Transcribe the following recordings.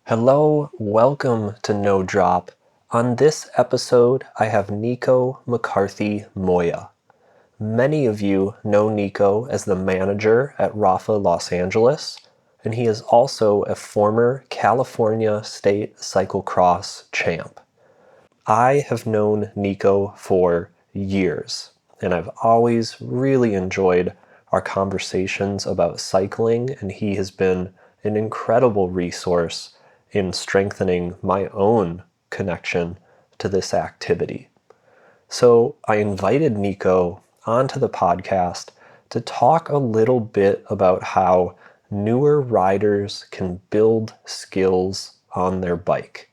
Hello, welcome to No Drop. On this episode, I have Nico McCarthy-Moya. Many of you know Nico as the manager at Rapha, Los Angeles, and he is also a former California State Cyclocross champ. I have known Nico for years, and I've always really enjoyed our conversations about cycling, and he has been an incredible resource in strengthening my own connection to this activity. So I invited Nico onto the podcast to talk a little bit about how newer riders can build skills on their bike.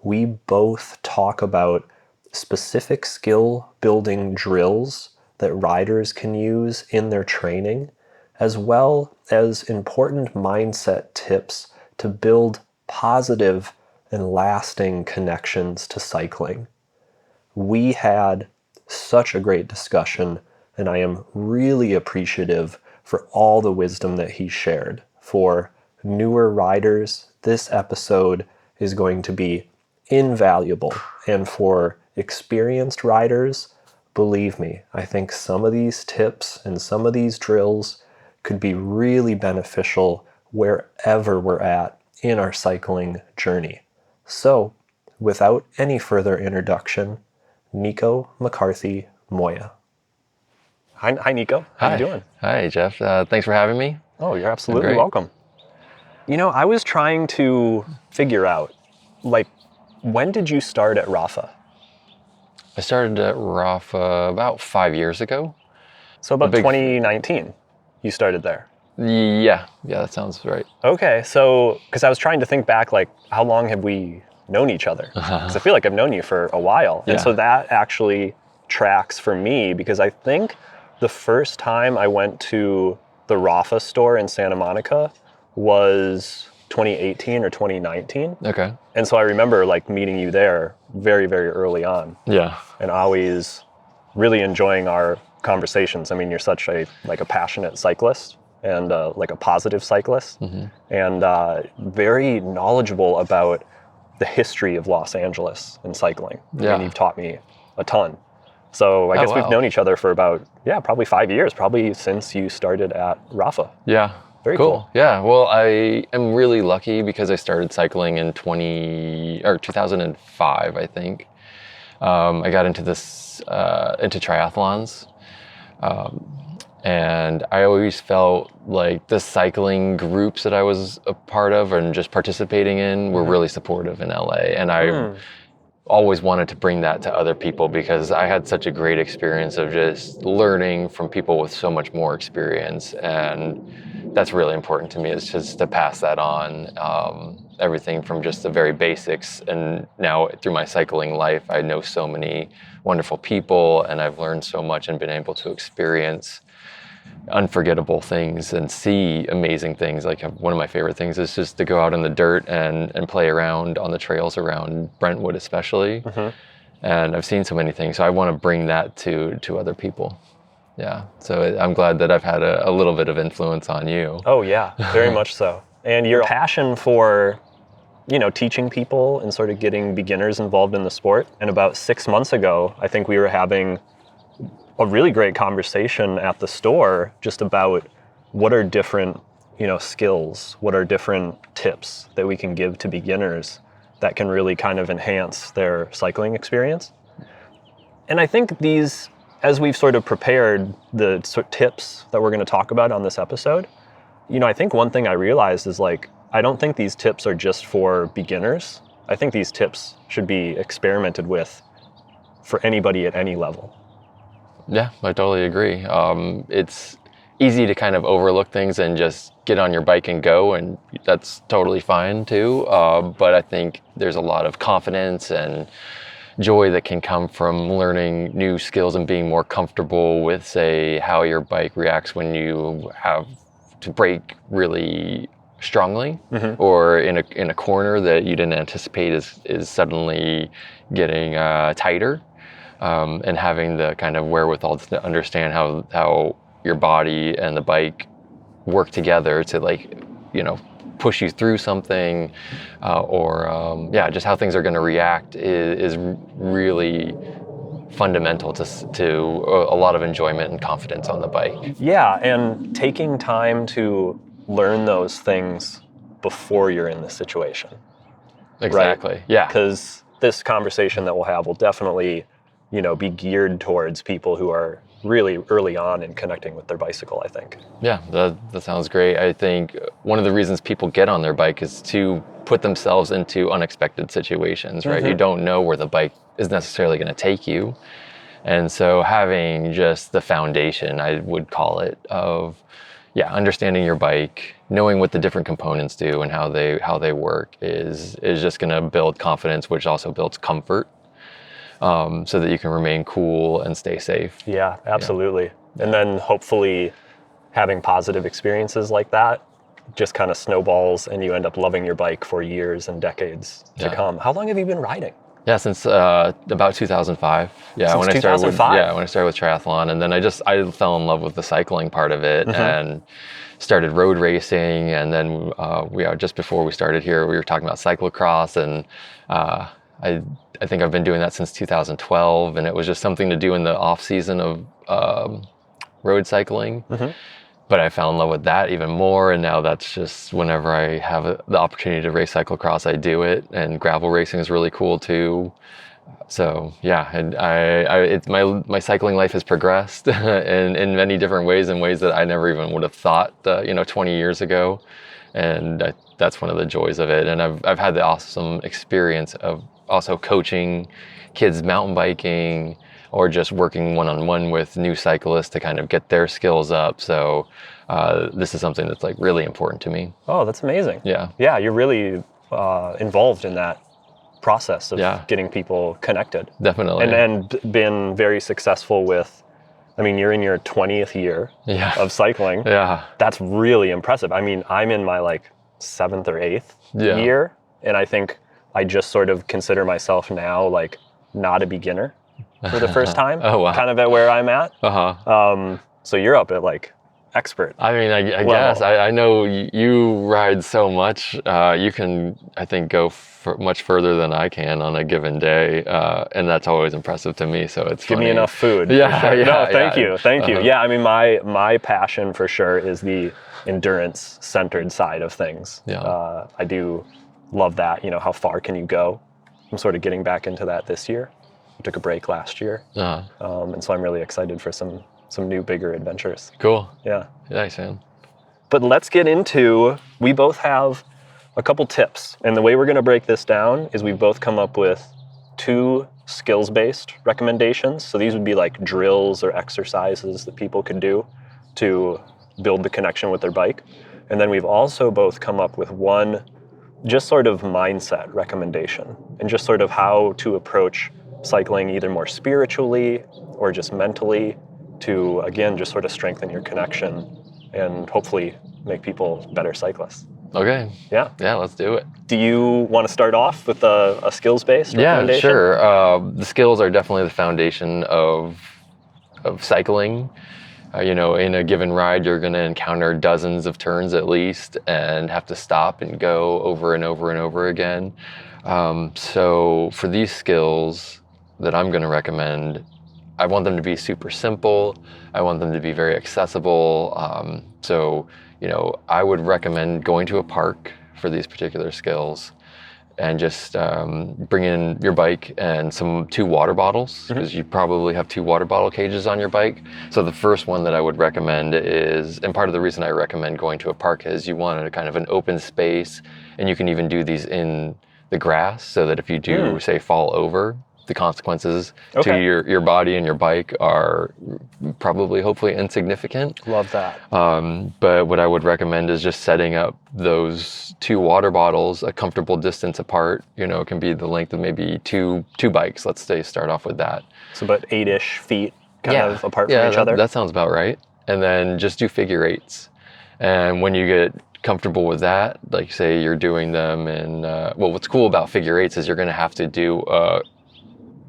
We both talk about specific skill building drills that riders can use in their training, as well as important mindset tips to build positive and lasting connections to cycling. We had such a great discussion, and I am really appreciative for all the wisdom that he shared. For newer riders, this episode is going to be invaluable. And for experienced riders, believe me, I think some of these tips and some of these drills could be really beneficial wherever we're at in our cycling journey. So, without any further introduction, Nico McCarthy-Moya. Hi, Nico. How you doing? Hi, Jeff. Thanks for having me. Oh, you're absolutely welcome. You know, I was trying to figure out, when did you start at Rapha? I started at Rapha about 5 years ago. So about 2019, you started there. Yeah, that sounds right. Okay, so, because I was trying to think back, how long have we known each other? Because I feel like I've known you for a while. Yeah. And so that actually tracks for me, because I think the first time I went to the Rapha store in Santa Monica was 2018 or 2019. Okay. And so I remember meeting you there very, very early on. Yeah. And always really enjoying our conversations. I mean, you're such a passionate cyclist and a positive cyclist, and very knowledgeable about the history of Los Angeles and cycling. Yeah. I mean, you've taught me a ton. So I guess we've known each other for about, probably 5 years, probably since you started at Rapha. Yeah. Very cool. Yeah, well, I am really lucky because I started cycling in 2005, I think. I got into into triathlons. And I always felt like the cycling groups that I was a part of and just participating in were really supportive in LA. And I always wanted to bring that to other people because I had such a great experience of just learning from people with so much more experience. And that's really important to me, is just to pass that on. Everything from just the very basics. And now through my cycling life, I know so many wonderful people, and I've learned so much and been able to experience unforgettable things and see amazing things. Like, one of my favorite things is just to go out in the dirt and play around on the trails around Brentwood especially. And I've seen so many things, so I want to bring that to other people. Yeah, so I'm glad that I've had a little bit of influence on you. Oh yeah, very much so. And your passion for, teaching people and sort of getting beginners involved in the sport. And about 6 months ago, I think we were having a really great conversation at the store just about what are different, skills, what are different tips that we can give to beginners that can really kind of enhance their cycling experience. And I think these, as we've sort of prepared the tips that we're going to talk about on this episode, I think one thing I realized is I don't think these tips are just for beginners. I think these tips should be experimented with for anybody at any level. Yeah, I totally agree. It's easy to kind of overlook things and just get on your bike and go, and that's totally fine too. But I think there's a lot of confidence and joy that can come from learning new skills and being more comfortable with, say, how your bike reacts when you have to brake really strongly, or in a corner that you didn't anticipate is suddenly getting tighter. And having the kind of wherewithal to understand how your body and the bike work together to push you through something, or just how things are going to react is really fundamental to a lot of enjoyment and confidence on the bike. Yeah, and taking time to learn those things before you're in the situation. Exactly. Right? Yeah. Because this conversation that we'll have will definitely, be geared towards people who are really early on in connecting with their bicycle, I think. Yeah, that sounds great. I think one of the reasons people get on their bike is to put themselves into unexpected situations, right? You don't know where the bike is necessarily going to take you. And so having just the foundation, I would call it, of understanding your bike, knowing what the different components do and how they work is just going to build confidence, which also builds comfort, so that you can remain cool and stay safe. Yeah, absolutely. Yeah. And then hopefully having positive experiences like that just kind of snowballs and you end up loving your bike for years and decades to come. How long have you been riding? Yeah, since about 2005. Yeah, since when 2005? When I started with triathlon, and then I fell in love with the cycling part of it and started road racing, and then just before we started here, we were talking about cyclocross, and I think I've been doing that since 2012, and it was just something to do in the off season of road cycling. But I fell in love with that even more, and now that's just whenever I have the opportunity to race cyclocross, I do it. And gravel racing is really cool too. So yeah, and my cycling life has progressed in many different ways, in ways that I never even would have thought 20 years ago, and that's one of the joys of it. And I've had the awesome experience of also coaching kids mountain biking, or just working one-on-one with new cyclists to kind of get their skills up. So this is something that's like really important to me. Oh, that's amazing. Yeah. Yeah, you're really involved in that process of getting people connected. Definitely. And been very successful with, you're in your 20th year of cycling. Yeah. That's really impressive. I'm in my 7th or 8th year, and I think I just sort of consider myself now not a beginner for the first time. Oh, wow. Kind of at where I'm at. So you're up at expert. I guess I know you ride so much. You can, I think, go much further than I can on a given day, and that's always impressive to me. So it's give funny. me enough food. Yeah, for sure. yeah. No, thank you. Yeah, my passion for sure is the endurance-centered side of things. Yeah. I do love that. How far can you go? I'm sort of getting back into that this year. I took a break last year, and so I'm really excited for some new bigger adventures. Cool. Yeah. Nice, man. But let's get into, we both have a couple tips. And the way we're going to break this down is we've both come up with 2 skills-based recommendations. So these would be drills or exercises that people could do to build the connection with their bike. And then we've also both come up with 1 just sort of mindset recommendation, and just sort of how to approach cycling either more spiritually or just mentally, to, again, just sort of strengthen your connection and hopefully make people better cyclists. Okay. Yeah. Yeah, let's do it. Do you want to start off with a skills-based recommendation? Yeah, sure. The skills are definitely the foundation of cycling. In a given ride, you're going to encounter dozens of turns at least and have to stop and go over and over and over again. So for these skills that I'm going to recommend, I want them to be super simple. I want them to be very accessible. So I would recommend going to a park for these particular skills, and just bring in your bike and 2 water bottles, because you probably have 2 water bottle cages on your bike. So the first one that I would recommend is, and part of the reason I recommend going to a park is you want a kind of an open space, and you can even do these in the grass, so that if you do, say, fall over, the consequences to your body and your bike are probably, hopefully, insignificant. Love that. But what I would recommend is just setting up those 2 water bottles a comfortable distance apart. It can be the length of maybe two bikes. Let's say start off with that. So about 8-ish feet kind of apart from each other? That sounds about right. And then just do figure 8s. And when you get comfortable with that, like say you're doing them in, what's cool about figure 8s is you're going to have to do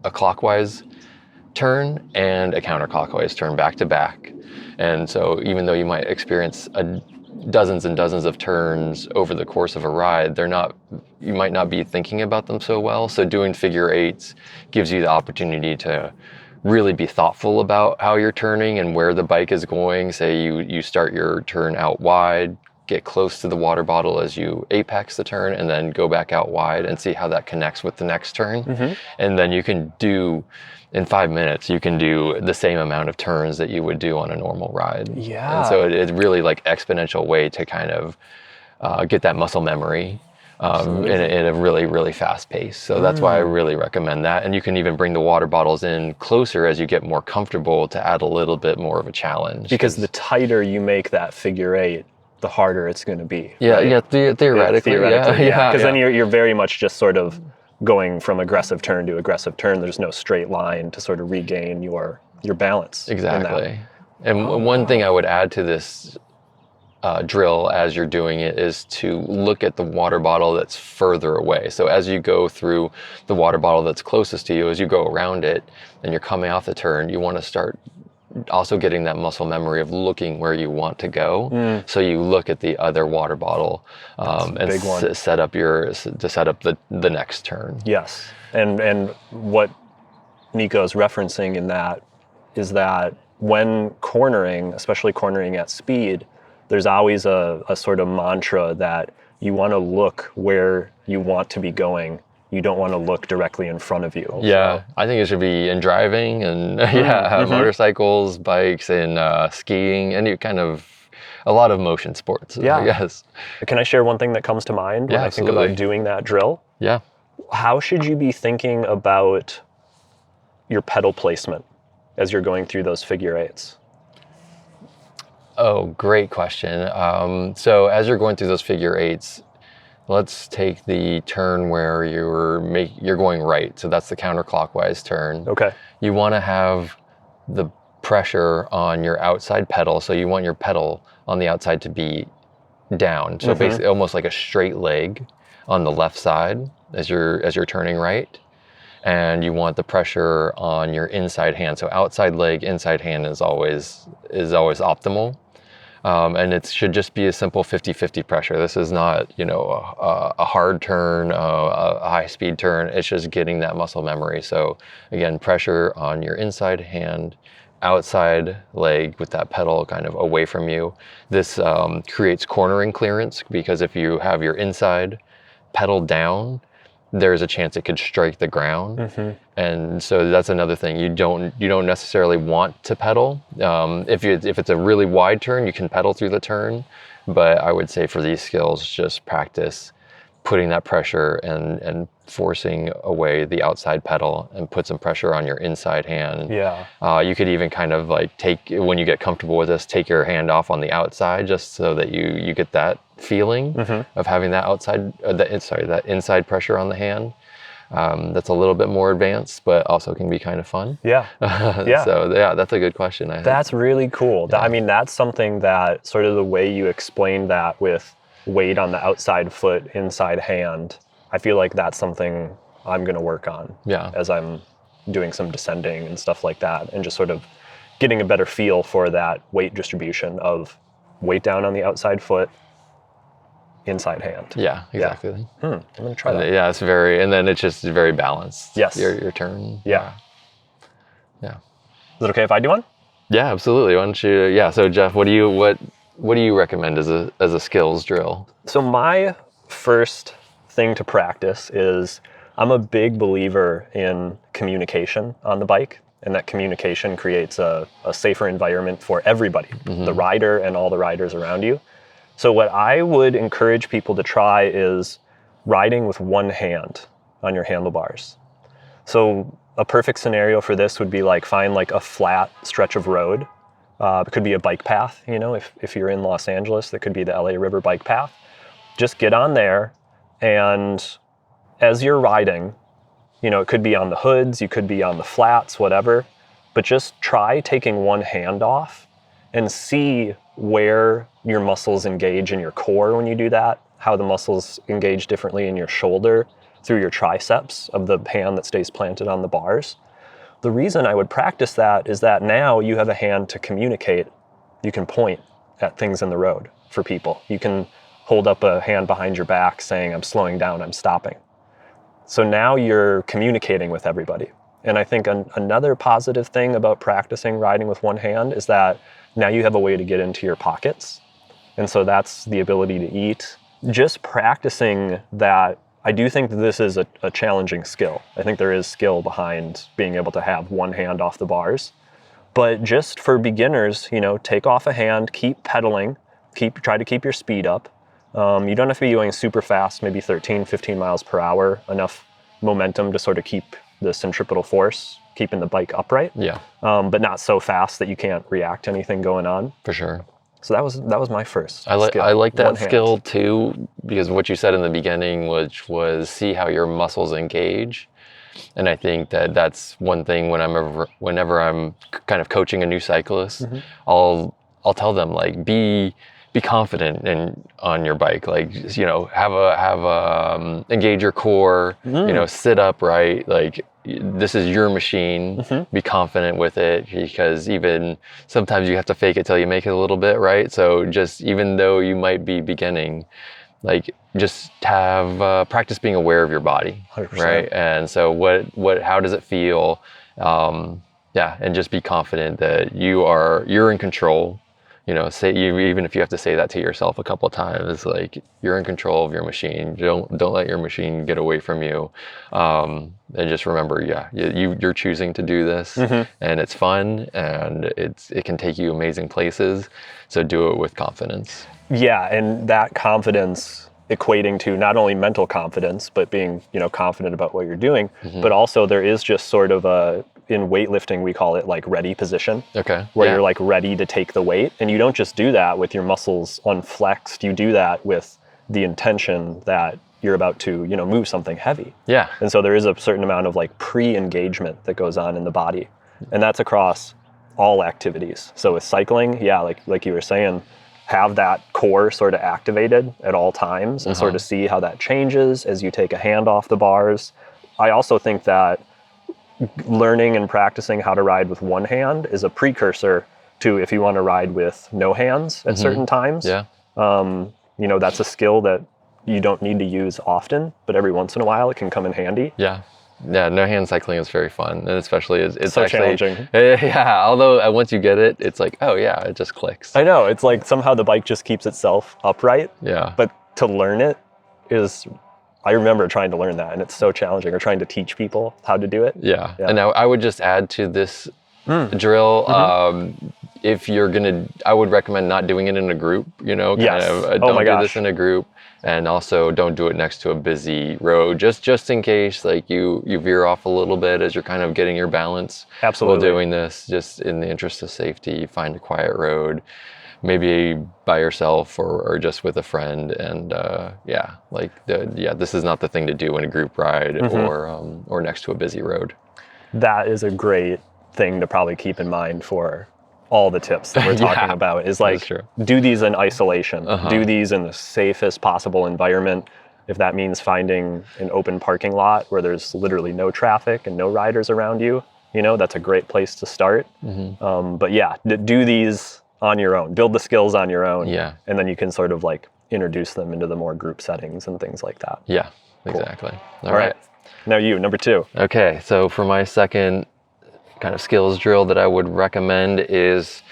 a clockwise turn and a counterclockwise turn back to back. And so even though you might experience dozens and dozens of turns over the course of a ride, you might not be thinking about them so well. So doing figure eights gives you the opportunity to really be thoughtful about how you're turning and where the bike is going. Say you start your turn out wide, get close to the water bottle as you apex the turn, and then go back out wide and see how that connects with the next turn. And then you can do, in 5 minutes, you can do the same amount of turns that you would do on a normal ride. Yeah. And so it's really like exponential way to kind of get that muscle memory in a really, really fast pace. So that's why I really recommend that. And you can even bring the water bottles in closer as you get more comfortable to add a little bit more of a challenge. Because the tighter you make that figure eight, the harder it's going to be. Yeah, right? yeah, theoretically, yeah. Because then you're very much just sort of going from aggressive turn to aggressive turn. There's no straight line to sort of regain your balance. Exactly. And one thing I would add to this drill as you're doing it is to look at the water bottle that's further away. So as you go through the water bottle that's closest to you, as you go around it and you're coming off the turn, you want to start also getting that muscle memory of looking where you want to go. So you look at the other water bottle and set up the next turn. Yes. And what Nico's referencing in that is that when cornering, especially cornering at speed, there's always a sort of mantra that you want to look where you want to be going. You don't want to look directly in front of you. Yeah, so. I think it should be in driving and motorcycles, bikes, and skiing, and a lot of motion sports, I guess. Can I share one thing that comes to mind when I think about doing that drill? Yeah. How should you be thinking about your pedal placement as you're going through those figure eights? Oh, great question. So as you're going through those figure eights, let's take the turn where you're going right. So that's the counterclockwise turn. Okay. You want to have the pressure on your outside pedal. So you want your pedal on the outside to be down. So basically almost like a straight leg on the left side as you're turning right. And you want the pressure on your inside hand. So outside leg, inside hand is always optimal. And it should just be a simple 50-50 pressure. This is not, a hard turn, a high speed turn. It's just getting that muscle memory. So again, pressure on your inside hand, outside leg with that pedal kind of away from you. This creates cornering clearance, because if you have your inside pedal down, there's a chance it could strike the ground. And so that's another thing. You don't necessarily want to pedal. If it's a really wide turn, you can pedal through the turn. But I would say for these skills, just practice putting that pressure and forcing away the outside pedal and put some pressure on your inside hand. Yeah. You could even kind of like when you get comfortable with this, take your hand off on the outside, just so that you get that feeling of having that that inside pressure on the hand. That's a little bit more advanced, but also can be kind of fun. Yeah. Yeah. So yeah, that's a good question. I think. That's really cool. Yeah. I mean, that's something that sort of the way you explained that with weight on the outside foot, inside hand, I feel like that's something I'm going to work on as I'm doing some descending and stuff like that, and just sort of getting a better feel for that weight distribution of weight down on the outside foot, inside hand. Yeah, exactly. I'm going to try that. Yeah, and then it's just very balanced. Yes. Your turn. Yeah. Yeah. Is it okay if I do one? Yeah, absolutely. Why don't you, so Jeff, what do you recommend as a skills drill? So my first thing to practice is, I'm a big believer in communication on the bike, and that communication creates a safer environment for everybody, the rider and all the riders around you. So what I would encourage people to try is riding with one hand on your handlebars. So a perfect scenario for this would be find a flat stretch of road. It could be a bike path, if you're in Los Angeles, that could be the LA River bike path. Just get on there, and as you're riding, it could be on the hoods, you could be on the flats, whatever, but just try taking one hand off and see where your muscles engage in your core when you do that, how the muscles engage differently in your shoulder through your triceps of the hand that stays planted on the bars. The reason I would practice that is that now you have a hand to communicate. You can point at things in the road for people. You can hold up a hand behind your back saying, I'm slowing down, I'm stopping. So now you're communicating with everybody. And I think another positive thing about practicing riding with one hand is that now you have a way to get into your pockets. And so that's the ability to eat. Just practicing that, I do think that this is a challenging skill. I think there is skill behind being able to have one hand off the bars. But just for beginners, take off a hand, keep pedaling, try to keep your speed up. You don't have to be going super fast, maybe 13, 15 miles per hour, enough momentum to sort of keep the centripetal force, keeping the bike upright. Yeah. But not so fast that you can't react to anything going on. For sure. So that was my first skill. I like that skill too, because what you said in the beginning, which was see how your muscles engage. And I think that's one thing whenever I'm kind of coaching a new cyclist, I'll tell them, like, be confident on your bike, like, have engage your core, sit upright, like, this is your machine, be confident with it, because even sometimes you have to fake it till you make it a little bit, right? So just, even though you might be beginning, like, just have practice being aware of your body, 100%. Right? And so how does it feel? And just be confident that you're in control. Even if you have to say that to yourself a couple of times, like, you're in control of your machine. Don't let your machine get away from you. And just remember, you're choosing to do this, and it's fun, and it can take you amazing places. So do it with confidence. Yeah, and that confidence equating to not only mental confidence, but being, confident about what you're doing, but also there is just sort of in weightlifting, we call it like ready position. Okay. Where you're like ready to take the weight. And you don't just do that with your muscles unflexed. You do that with the intention that you're about to, move something heavy. Yeah. And so there is a certain amount of like pre-engagement that goes on in the body. And that's across all activities. So with cycling, like you were saying, have that core sort of activated at all times and sort of see how that changes as you take a hand off the bars. I also think that learning and practicing how to ride with one hand is a precursor to if you want to ride with no hands at certain times. Yeah. That's a skill that you don't need to use often, but every once in a while it can come in handy. Yeah. Yeah, no hand cycling is very fun, and especially it's so actually challenging. Yeah, although once you get it, it's like, oh yeah, it just clicks. I know, it's like somehow the bike just keeps itself upright. Yeah. But to learn it I remember trying to learn that, and it's so challenging, or trying to teach people how to do it. Yeah. And now I would just add to this drill, if you're I would recommend not doing it in a group, don't do this in a group. And also don't do it next to a busy road, just in case, like, you veer off a little bit as you're kind of getting your balance. Absolutely. While doing this, just in the interest of safety, find a quiet road, maybe by yourself or just with a friend. And this is not the thing to do in a group ride or next to a busy road. That is a great thing to probably keep in mind for all the tips that we're talking about, is like, do these in isolation, do these in the safest possible environment. If that means finding an open parking lot where there's literally no traffic and no riders around you, that's a great place to start. But do these on your own, build the skills on your own. Yeah. And then you can sort of like introduce them into the more group settings and things like that. Yeah, cool. Exactly. All right. Now number 2. Okay, so for my second kind of skills drill that I would recommend is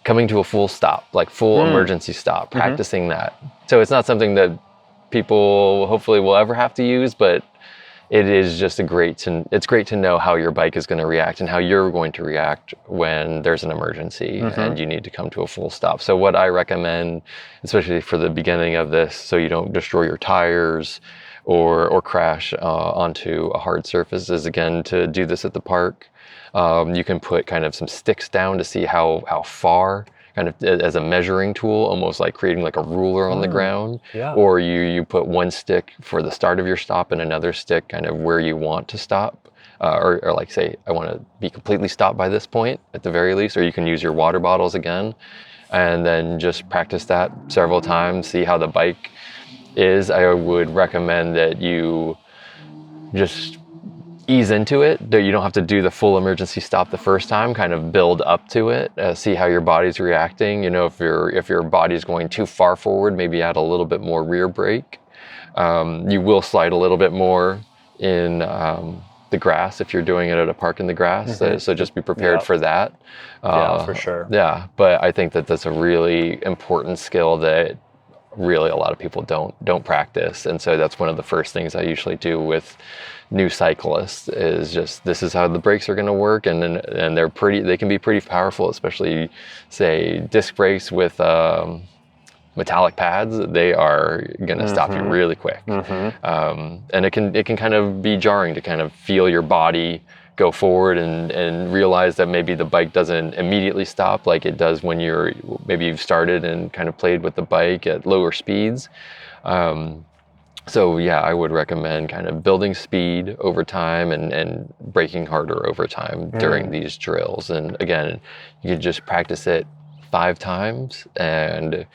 coming to a full stop, like full emergency stop, practicing that. So it's not something that people hopefully will ever have to use, but it is just it's great to know how your bike is going to react and how you're going to react when there's an emergency and you need to come to a full stop. So what I recommend, especially for the beginning of this, so you don't destroy your tires or crash onto a hard surface, is again to do this at the park. You can put kind of some sticks down to see how far, kind of as a measuring tool, almost like creating like a ruler on the ground. Yeah. Or you put one stick for the start of your stop and another stick kind of where you want to stop. Or like say, I want to be completely stopped by this point at the very least, or you can use your water bottles again. And then just practice that several times, see how the bike is. I would recommend that you just ease into it. You don't have to do the full emergency stop the first time. Kind of build up to it, see how your body's reacting. You know, if your body's going too far forward, maybe add a little bit more rear brake. You will slide a little bit more in the grass if you're doing it at a park in the grass. So just be prepared for that. Yeah, for sure. Yeah, but I think that that's a really important skill that really a lot of people don't practice, and so that's one of the first things I usually do with new cyclists is just, this is how the brakes are going to work, and they can be pretty powerful, especially say disc brakes with metallic pads. They are going to stop you really quick, and it can kind of be jarring to kind of feel your body go forward and realize that maybe the bike doesn't immediately stop like it does when you've started and kind of played with the bike at lower speeds. So yeah, I would recommend kind of building speed over time and braking harder over time during these drills. And again, you can just practice it 5 times and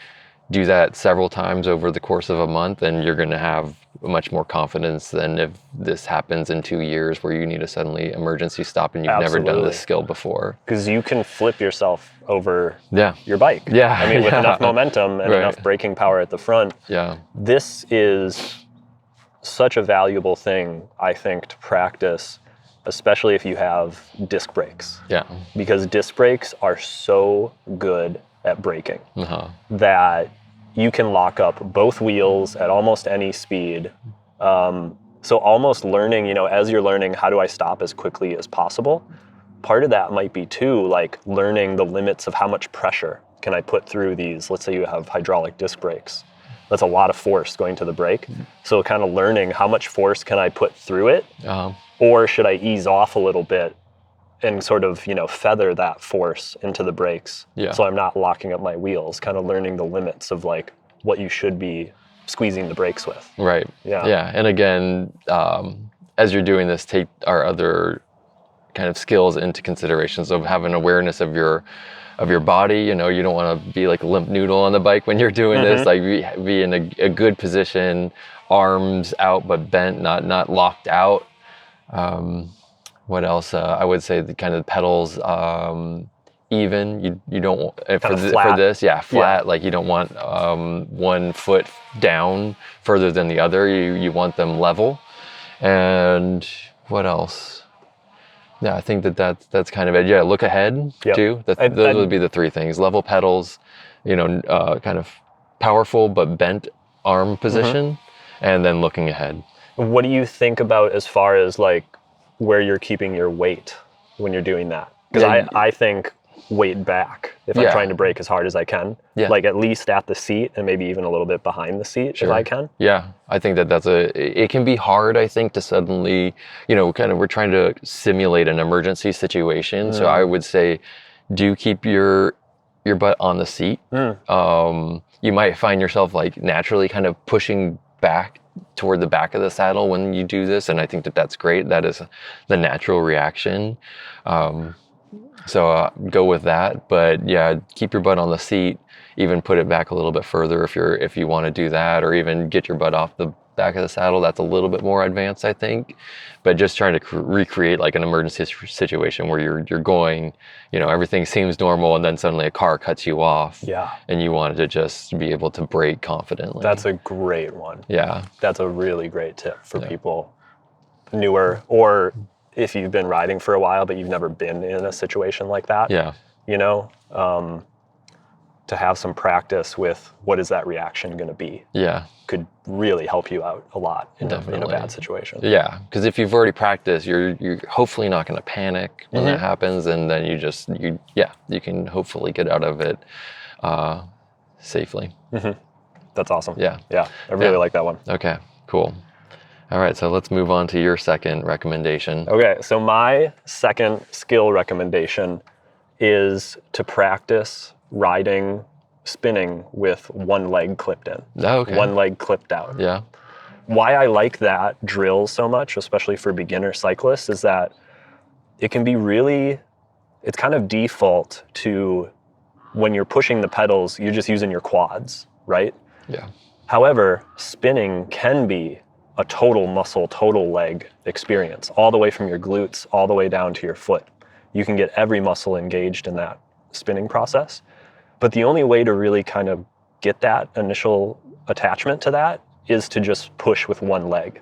do that several times over the course of a month, and you're going to have much more confidence than if this happens in 2 years where you need a suddenly emergency stop and you've never done this skill before. Because you can flip yourself over your bike. Yeah. I mean, with enough momentum and enough braking power at the front. Yeah. This is such a valuable thing, I think, to practice, especially if you have disc brakes. Yeah. Because disc brakes are so good at braking that you can lock up both wheels at almost any speed. So almost learning, you know, as you're learning, how do I stop as quickly as possible? Part of that might be too, like learning the limits of how much pressure can I put through these. Let's say you have hydraulic disc brakes. That's a lot of force going to the brake. So kind of learning how much force can I put through it, or should I ease off a little bit and sort of, you know, feather that force into the brakes so I'm not locking up my wheels, kind of learning the limits of like what you should be squeezing the brakes with. Right. Yeah. And again, as you're doing this, take our other kind of skills into consideration. So have an awareness of your body. You know, you don't want to be like a limp noodle on the bike when you're doing this. Like be in a good position, arms out but bent, not locked out. What else? I would say the kind of pedals even. You don't for this, flat. Like you don't want one foot down further than the other. You want them level. And what else? Yeah, I think that's kind of it. Yeah, look ahead too. Those would be the 3 things: level pedals, you know, kind of powerful but bent arm position, and then looking ahead. What do you think about as far as like where you're keeping your weight when you're doing that? Because I think weight back if I'm trying to brake as hard as I can, like at least at the seat and maybe even a little bit behind the seat if I can. Yeah, I think it can be hard, I think, to suddenly, you know, kind of we're trying to simulate an emergency situation. So I would say do keep your butt on the seat. You might find yourself like naturally kind of pushing back toward the back of the saddle when you do this, and I think that's great. That is the natural reaction. So go with that, but yeah, keep your butt on the seat. Even put it back a little bit further if you want to do that, or even get your butt off the back of the saddle. That's a little bit more advanced, I think. But just trying to recreate like an emergency situation where you're going, you know, everything seems normal, and then suddenly a car cuts you off. Yeah. And you wanted to just be able to brake confidently. That's a great one. Yeah. That's a really great tip for people newer, or if you've been riding for a while but you've never been in a situation like that. Yeah. You know, to have some practice with what is that reaction going to be. Yeah. Could really help you out a lot in a bad situation. Yeah, because if you've already practiced, you're hopefully not going to panic when that happens, and then you can hopefully get out of it safely. That's awesome. Yeah. I really like that one. Okay, cool. All right, so let's move on to your second recommendation. Okay, so my second skill recommendation is to practice riding, spinning with one leg clipped in. Okay. One leg clipped out. Yeah. Why I like that drill so much, especially for beginner cyclists, is that it can be it's kind of default to when you're pushing the pedals, you're just using your quads, right? Yeah. However, spinning can be a total muscle, total leg experience, all the way from your glutes, all the way down to your foot. You can get every muscle engaged in that spinning process. But the only way to really kind of get that initial attachment to that is to just push with one leg.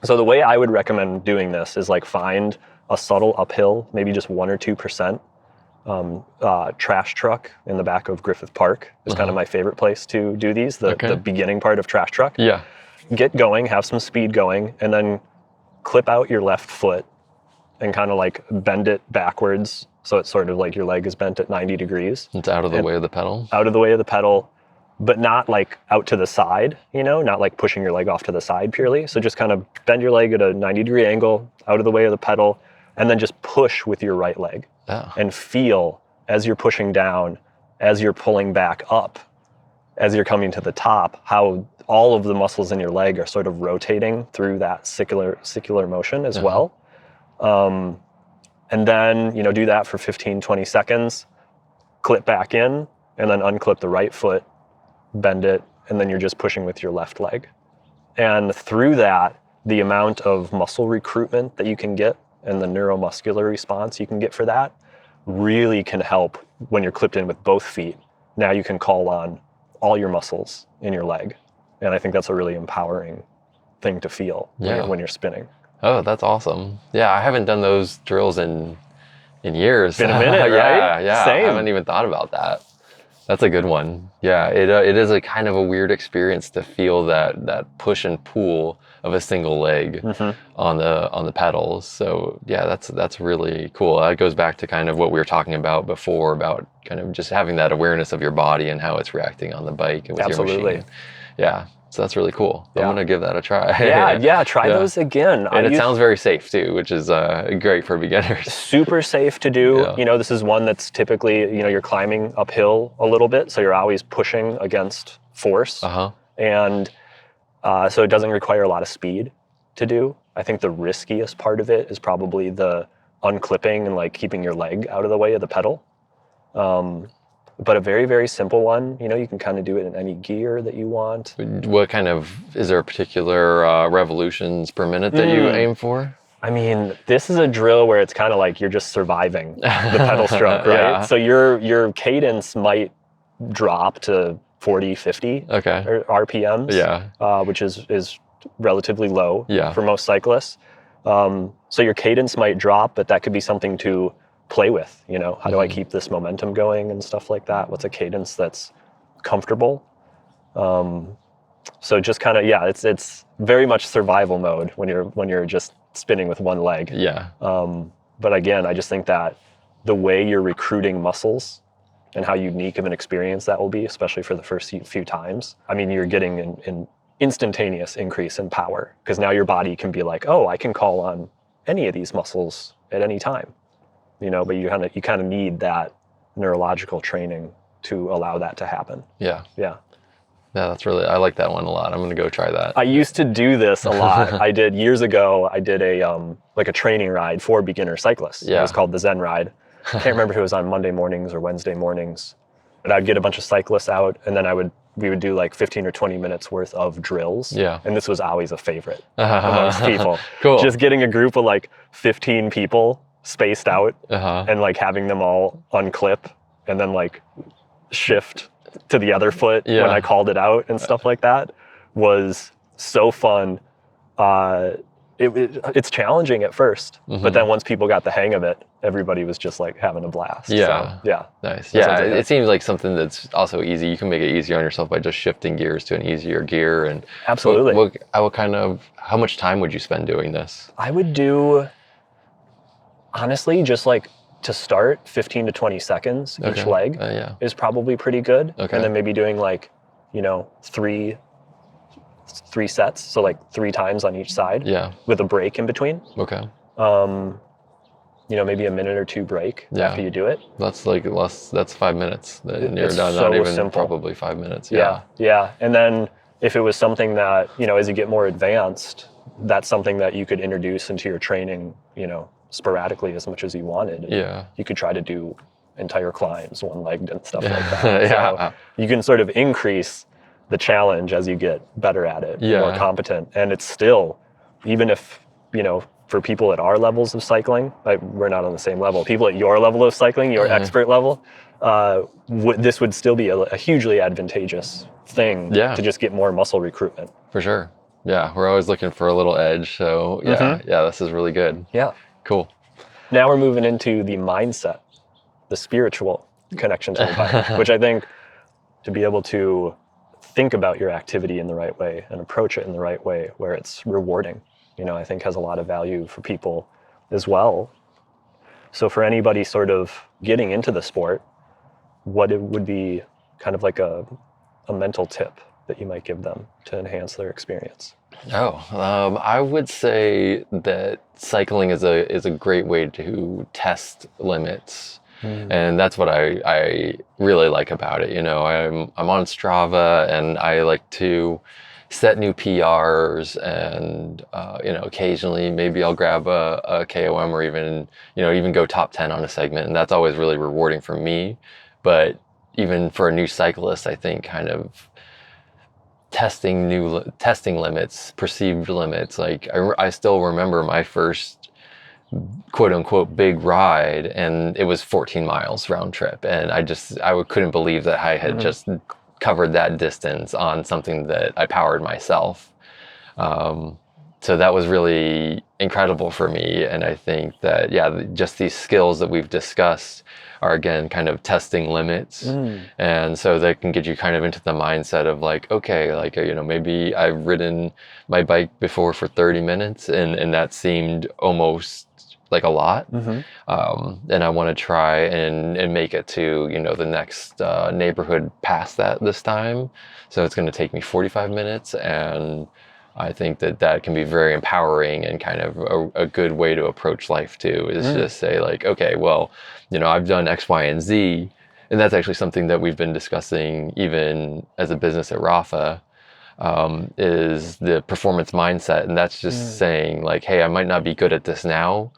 So the way I would recommend doing this is like find a subtle uphill, maybe just 1 or 2%. Trash truck in the back of Griffith Park is kind of my favorite place to do these, the beginning part of trash truck. Yeah. Get going, have some speed going, and then clip out your left foot and kind of like bend it backwards. So it's sort of like your leg is bent at 90 degrees. It's out of the way of the pedal. Out of the way of the pedal, but not like out to the side, not like pushing your leg off to the side purely. So just kind of bend your leg at a 90-degree angle, out of the way of the pedal, and then just push with your right leg. Oh. And feel as you're pushing down, as you're pulling back up, as you're coming to the top, how all of the muscles in your leg are sort of rotating through that circular motion as well. And then, do that for 15, 20 seconds, clip back in, and then unclip the right foot, bend it, and then you're just pushing with your left leg. And through that, the amount of muscle recruitment that you can get and the neuromuscular response you can get for that really can help when you're clipped in with both feet. Now you can call on all your muscles in your leg. And I think that's a really empowering thing to feel when you're spinning. Oh, that's awesome. Yeah, I haven't done those drills in years. Been a minute, right? Yeah. Same. I haven't even thought about that. That's a good one. Yeah, it is a kind of a weird experience to feel that push and pull of a single leg on the pedals. So yeah, that's really cool. That goes back to kind of what we were talking about before about kind of just having that awareness of your body and how it's reacting on the bike and with your machine. Yeah. So that's really cool. Yeah. I'm going to give that a try. Try those again. And it sounds very safe too, which is great for beginners. Super safe to do. Yeah. This is one that's typically, you're climbing uphill a little bit, so you're always pushing against force. And so it doesn't require a lot of speed to do. I think the riskiest part of it is probably the unclipping and like keeping your leg out of the way of the pedal. But a very, very simple one, you can kind of do it in any gear that you want. What kind of, is there a particular revolutions per minute that you aim for? I mean, this is a drill where it's kind of like you're just surviving the pedal stroke, right? Yeah. So your cadence might drop to 40, 50 RPMs, which is relatively low for most cyclists. So your cadence might drop, but that could be something to play with, how do I keep this momentum going and stuff like that? What's a cadence that's comfortable? So just kind of, it's very much survival mode when you're just spinning with one leg. Yeah. But again, I just think that the way you're recruiting muscles and how unique of an experience that will be, especially for the first few times. I mean, you're getting an instantaneous increase in power because now your body can be like, oh, I can call on any of these muscles at any time. But you kind of need that neurological training to allow that to happen. Yeah. Yeah. Yeah, I like that one a lot. I'm going to go try that. I used to do this a lot. Years ago, I did a training ride for beginner cyclists. Yeah. It was called the Zen Ride. I can't remember if it was on Monday mornings or Wednesday mornings. But I'd get a bunch of cyclists out and then we would do like 15 or 20 minutes worth of drills. Yeah. And this was always a favorite amongst people. Cool. Just getting a group of like 15 people spaced out and like having them all unclip and then like shift to the other foot when I called it out and stuff like that was so fun. It's challenging at first, but then once people got the hang of it, everybody was just like having a blast. Yeah. So, yeah. Nice. Yeah. It seems like something that's also easy. You can make it easier on yourself by just shifting gears to an easier gear. And absolutely. How much time would you spend doing this? I would do, honestly, just like to start 15 to 20 seconds each leg is probably pretty good. Okay. And then maybe doing like, three sets. So like 3 times on each side with a break in between. Okay. Maybe a minute or 2 break after you do it. That's that's 5 minutes. Then you're done. So not even simple. Probably 5 minutes. Yeah. And then if it was something that, as you get more advanced, that's something that you could introduce into your training, sporadically as much as you wanted. Yeah. You could try to do entire climbs one-legged and stuff like that. So you can sort of increase the challenge as you get better at it, Yeah. more competent. And it's still, even if, for people at our levels of cycling, we're not on the same level. People at your level of cycling, your expert level, this would still be a hugely advantageous thing to just get more muscle recruitment. For sure. Yeah, we're always looking for a little edge. So yeah, this is really good. Yeah. Cool. Now we're moving into the mindset, the spiritual connection to the bike, which I think to be able to think about your activity in the right way and approach it in the right way where it's rewarding, I think has a lot of value for people as well. So for anybody sort of getting into the sport, what it would be kind of like a mental tip that you might give them to enhance their experience? I would say that cycling is a great way to test limits. And that's what I really like about it. I'm on Strava, and I like to set new PRs, and occasionally maybe I'll grab a KOM, or even go top 10 on a segment, and that's always really rewarding for me. But even for a new cyclist, I think kind of testing limits, perceived limits. Like I still remember my first quote unquote big ride, and it was 14 miles round trip, and I couldn't believe that I had just covered that distance on something that I powered myself. So that was really incredible for me, and I think that just these skills that we've discussed are again kind of testing limits, and so that can get you kind of into the mindset of like, okay, like maybe I've ridden my bike before for 30 minutes, and that seemed almost like a lot, and I want to try and make it to the next neighborhood past that this time. So it's going to take me 45 minutes, and I think that can be very empowering and kind of a good way to approach life too, is just say like, okay, well, I've done X, Y, and Z. And that's actually something that we've been discussing even as a business at Rapha, is the performance mindset. And that's just saying like, hey, I might not be good at this now,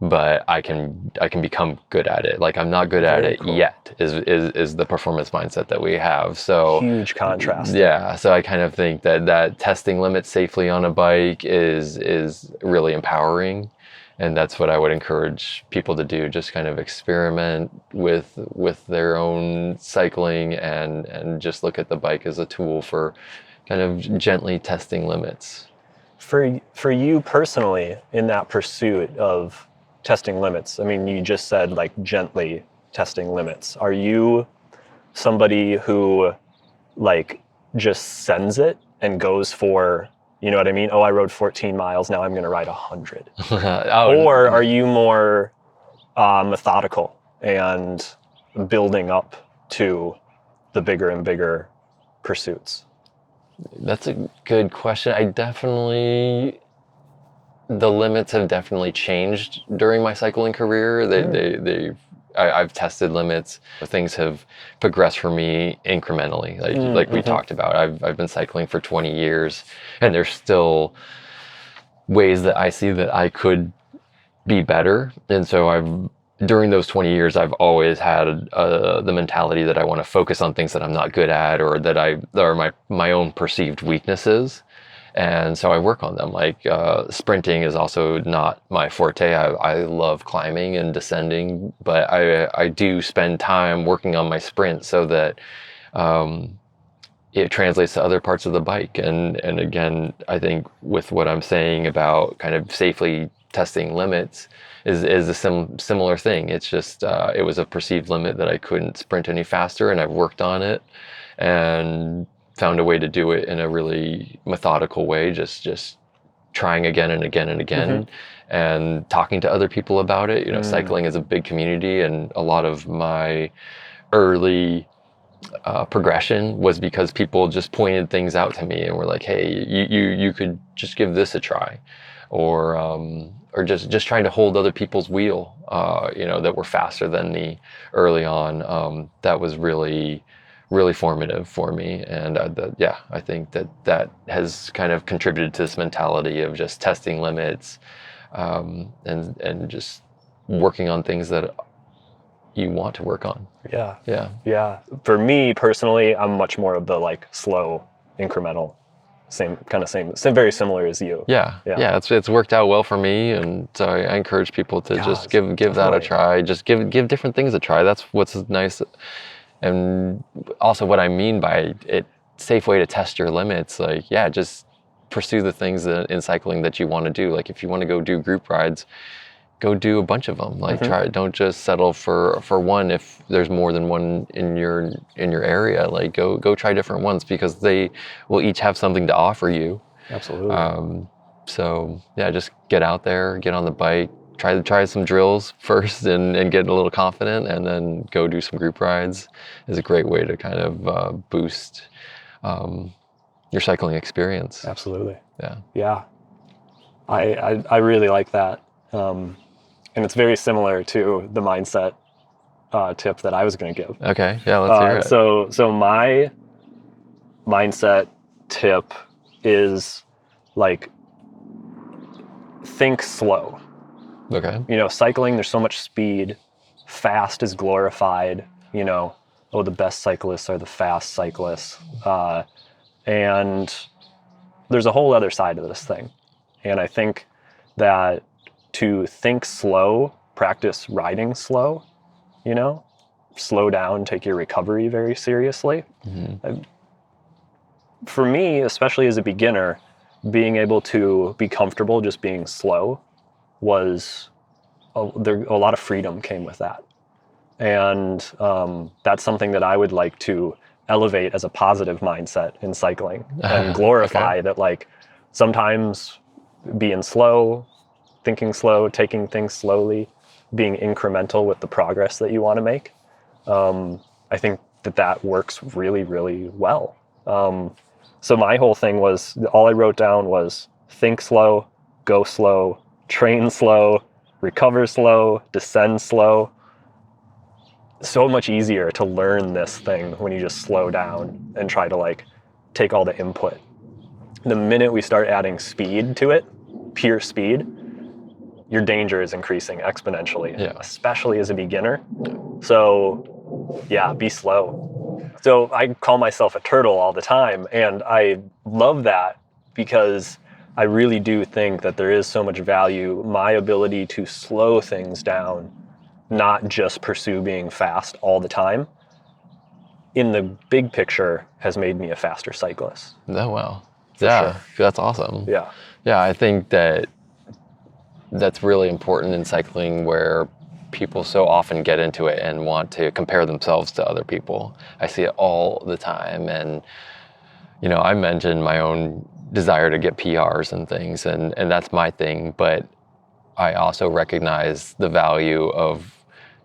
but I can become good at it. Like I'm not good at it yet is the performance mindset that we have. So huge contrast. Yeah. So I kind of think that testing limits safely on a bike is really empowering. And that's what I would encourage people to do. Just kind of experiment with their own cycling, and just look at the bike as a tool for kind of gently testing limits. For you personally, in that pursuit of testing limits, I mean, you just said like gently testing limits. Are you somebody who like just sends it and goes for, you know what I mean? Oh, I rode 14 miles. Now I'm going to ride 100. Or are you more methodical and building up to the bigger and bigger pursuits? That's a good question. The limits have definitely changed during my cycling career. I've tested limits. Things have progressed for me incrementally, like we talked about. I've been cycling for 20 years, and there's still ways that I see that I could be better. And so during those 20 years, I've always had the mentality that I want to focus on things that I'm not good at, or that are my own perceived weaknesses. And so I work on them. Like sprinting is also not my forte. I love climbing and descending, but I do spend time working on my sprint so that it translates to other parts of the bike. And again, I think with what I'm saying about kind of safely testing limits is a similar thing. It's just it was a perceived limit that I couldn't sprint any faster, and I've worked on it and found a way to do it in a really methodical way, just trying again and again and again, and talking to other people about it. Cycling is a big community, and a lot of my early progression was because people just pointed things out to me and were like, hey, you could just give this a try, or just trying to hold other people's wheel, that were faster than me early on. That was really formative for me. And I think that has kind of contributed to this mentality of just testing limits, and just working on things that you want to work on. Yeah. Yeah. Yeah. For me personally, I'm much more of the like slow, incremental, same, very similar as you. Yeah. It's worked out well for me, and so I encourage people to just give that a definitely. try. Just give different things a try. That's what's nice, and also what I mean by it. Safe way to test your limits. Like, yeah, just pursue the things in cycling that you want to do. Like, if you want to go do group rides, go do a bunch of them. Like, try. Don't just settle for one if there's more than one in your area. Like, go try different ones, because they will each have something to offer you. Absolutely. So yeah, just get out there, get on the bike, try some drills first, and get a little confident, and then go do some group rides. Is a great way to kind of boost your cycling experience. Absolutely. Yeah. Yeah. I really like that. And it's very similar to the mindset tip that I was going to give. Okay. Yeah. Let's hear it. So my mindset tip is like, think slow. Okay. You know, cycling, there's so much speed. Fast is glorified. You know, oh, the best cyclists are the fast cyclists. And there's a whole other side to this thing. And I think that to think slow, practice riding slow, you know, slow down, take your recovery very seriously. For me, especially as a beginner, being able to be comfortable just being slow was a lot of freedom came with that. And that's something that I would like to elevate as a positive mindset in cycling and glorify. Okay. That like sometimes being slow, thinking slow, taking things slowly, being incremental with the progress that you want to make. I think that works really, really well. So my whole thing was, all I wrote down was think slow, go slow, train slow, recover slow, descend slow. So much easier to learn this thing when you just slow down and try to like take all the input. The minute we start adding speed to it, pure speed, your danger is increasing exponentially, especially as a beginner. So yeah, be slow. So I call myself a turtle all the time, and I love that because I really do think that there is so much value. My ability to slow things down, not just pursue being fast all the time, in the big picture has made me a faster cyclist. Oh, wow. Sure. That's awesome. Yeah. Yeah, I think that's really important in cycling, where people so often get into it and want to compare themselves to other people. I see it all the time. And, you know, I mentioned my own desire to get PRs and things, and that's my thing. But I also recognize the value of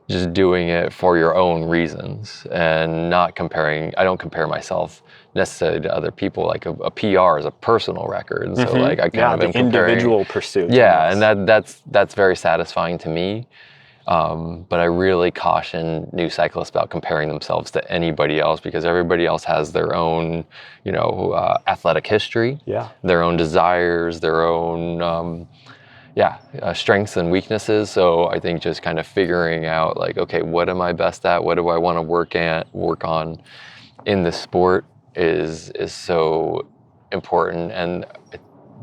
just doing it for your own reasons and not comparing. I don't compare myself necessarily to other people. Like a PR is a personal record. So like I kind of am comparing individual pursuit. Yeah, and that's very satisfying to me. But I really caution new cyclists about comparing themselves to anybody else, because everybody else has their own, you know, athletic history, their own desires, their own, strengths and weaknesses. So I think just kind of figuring out like, okay, what am I best at? What do I want to work on in this sport is so important. And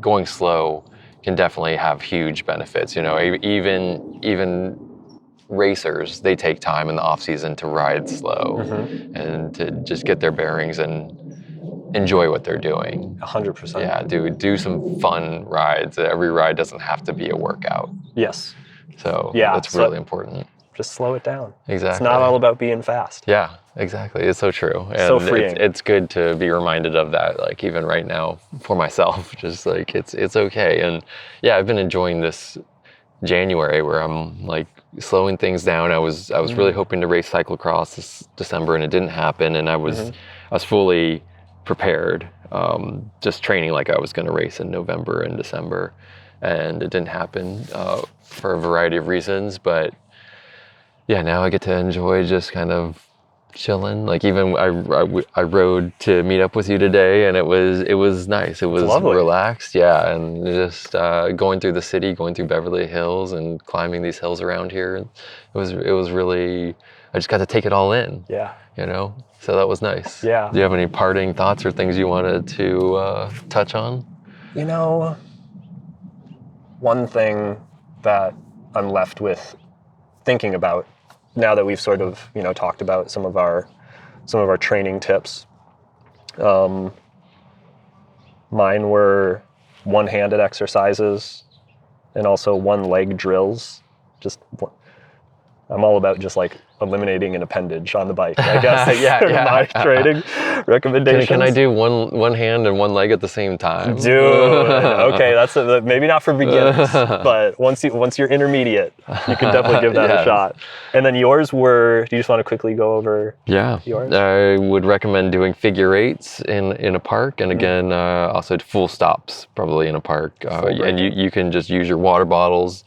going slow can definitely have huge benefits. You know, even racers, they take time in the off season to ride slow and to just get their bearings and enjoy what they're doing. 100%. Yeah, do some fun rides. Every ride doesn't have to be a workout. Yes. So that's really important. Just slow it down. Exactly. It's not all about being fast. Yeah, exactly. It's so true. And so freeing. It's good to be reminded of that, like even right now for myself, just like it's okay. And yeah, I've been enjoying this January where I'm like slowing things down. I was really hoping to race cyclocross this December, and it didn't happen. And I was fully prepared, just training like I was going to race in November and December, and it didn't happen for a variety of reasons. But yeah, now I get to enjoy just kind of chilling. Like even I rode to meet up with you today, and it was nice. It was lovely. relaxed, yeah, and just going through the city, going through Beverly Hills, and climbing these hills around here. It was really. I just got to take it all in. Yeah. You know, so that was nice. Yeah. Do you have any parting thoughts or things you wanted to touch on? You know, one thing that I'm left with thinking about now that we've sort of, talked about some of our training tips. Mine were one-handed exercises and also one-leg drills. I'm all about just like eliminating an appendage on the bike, I guess. Yeah. My training recommendations. Can I do one hand and one leg at the same time? Dude, okay, that's maybe not for beginners, but once you're intermediate, you can definitely give that a shot. And then yours were, do you just want to quickly go over yours? I would recommend doing figure eights in a park, and again, also full stops probably in a park. And you can just use your water bottles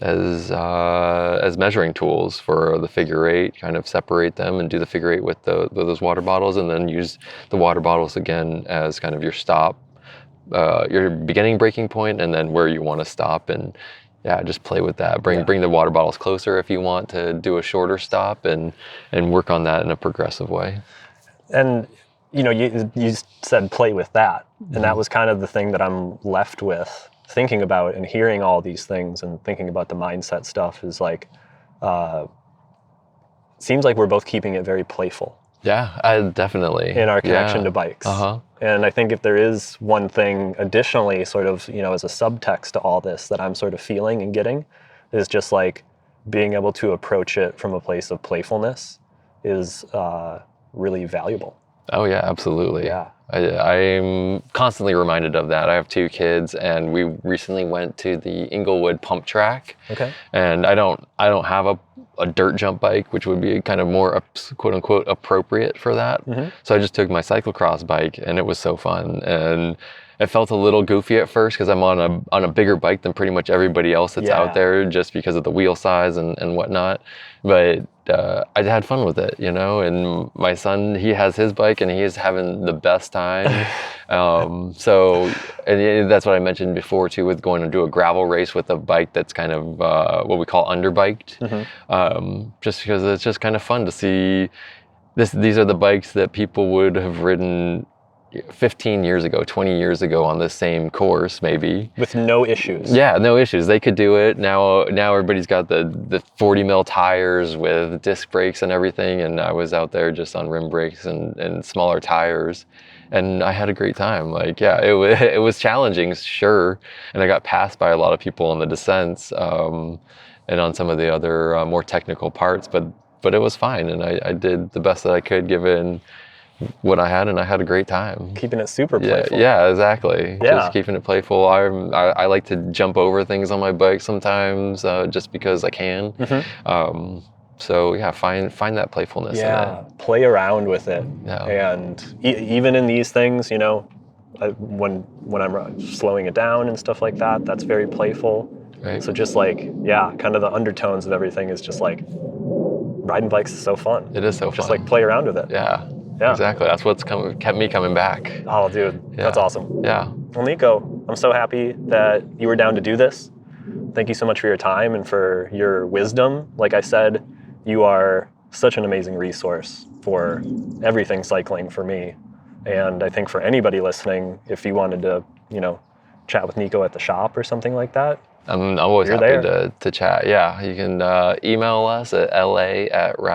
as measuring tools for the figure eight, kind of separate them and do the figure eight with those water bottles, and then use the water bottles again as kind of your stop, your beginning breaking point, and then where you want to stop. And yeah, just play with that. Bring the water bottles closer if you want to do a shorter stop, and work on that in a progressive way. And you said play with that, and that was kind of the thing that I'm left with thinking about and hearing all these things and thinking about the mindset stuff is like, seems like we're both keeping it very playful. Yeah, definitely. In our connection to bikes. Uh-huh. And I think if there is one thing additionally, sort of, as a subtext to all this that I'm sort of feeling and getting, is just like being able to approach it from a place of playfulness is really valuable. Oh yeah, absolutely. Yeah. I'm constantly reminded of that. I have 2 kids, and we recently went to the Inglewood pump track. Okay. And I don't have a dirt jump bike, which would be kind of more quote unquote appropriate for that. Mm-hmm. So I just took my cyclocross bike, and it was so fun. And it felt a little goofy at first because I'm on a bigger bike than pretty much everybody else that's out there, just because of the wheel size and whatnot. But I had fun with it, and my son, he has his bike and he is having the best time. So, and that's what I mentioned before too, with going to do a gravel race with a bike that's kind of what we call underbiked. Mm-hmm. Just because it's just kind of fun to see these are the bikes that people would have ridden 15 years ago, 20 years ago on the same course, maybe. With no issues. Yeah, no issues. They could do it. Now everybody's got the 40 mil tires with disc brakes and everything, and I was out there just on rim brakes and smaller tires, and I had a great time. Like, yeah, it was challenging, sure, and I got passed by a lot of people on the descents, and on some of the other more technical parts, but it was fine, and I did the best that I could given what I had, and I had a great time. Keeping it super playful. Yeah, exactly. Yeah. Just keeping it playful. I like to jump over things on my bike sometimes, just because I can. Mm-hmm. So yeah, find that playfulness in it. Play around with it. Yeah. And even in these things, when I'm slowing it down and stuff like that, that's very playful. Right. So just like, kind of the undertones of everything is just like, riding bikes is so fun. It is so fun. Just like play around with it. Yeah. Exactly. That's what's kept me coming back. Oh, dude, that's awesome. Yeah. Well, Nico, I'm so happy that you were down to do this. Thank you so much for your time and for your wisdom. Like I said, you are such an amazing resource for everything cycling for me. And I think for anybody listening, if you wanted to, chat with Nico at the shop or something like that, I'm always happy to chat. Yeah, you can email us at la@rapha.cc,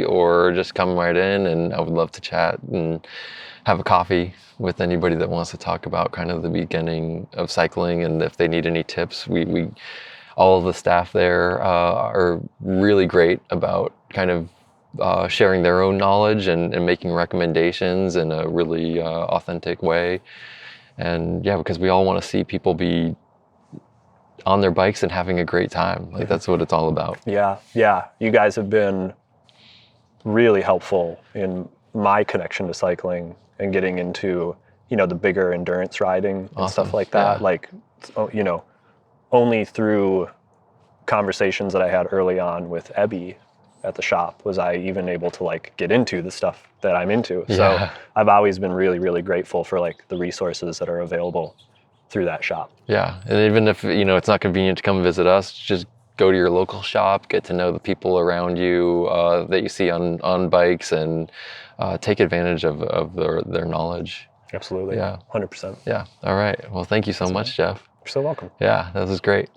or just come right in, and I would love to chat and have a coffee with anybody that wants to talk about kind of the beginning of cycling, and if they need any tips. We all of the staff there are really great about kind of sharing their own knowledge and making recommendations in a really authentic way. And yeah, because we all want to see people be on their bikes and having a great time. Like, that's what it's all about. Yeah. You guys have been really helpful in my connection to cycling and getting into, the bigger endurance riding and stuff like that. Yeah. Like, only through conversations that I had early on with Ebby at the shop was I even able to like get into the stuff that I'm into. Yeah. So I've always been really, really grateful for like the resources that are available through that shop. Yeah, and even if it's not convenient to come visit us, just go to your local shop, get to know the people around you that you see on bikes, and take advantage of their knowledge. Absolutely. Yeah. 100%. Yeah. All right. Well, thank you so much, Jeff. You're so welcome. Yeah, that was great.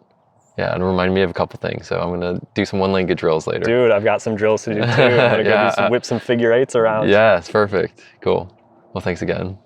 Yeah, and remind me of a couple things. So I'm gonna do some one-legged drills later. Dude, I've got some drills to do too. I'm gonna go whip some figure eights around. Yeah, it's perfect. Cool. Well, thanks again.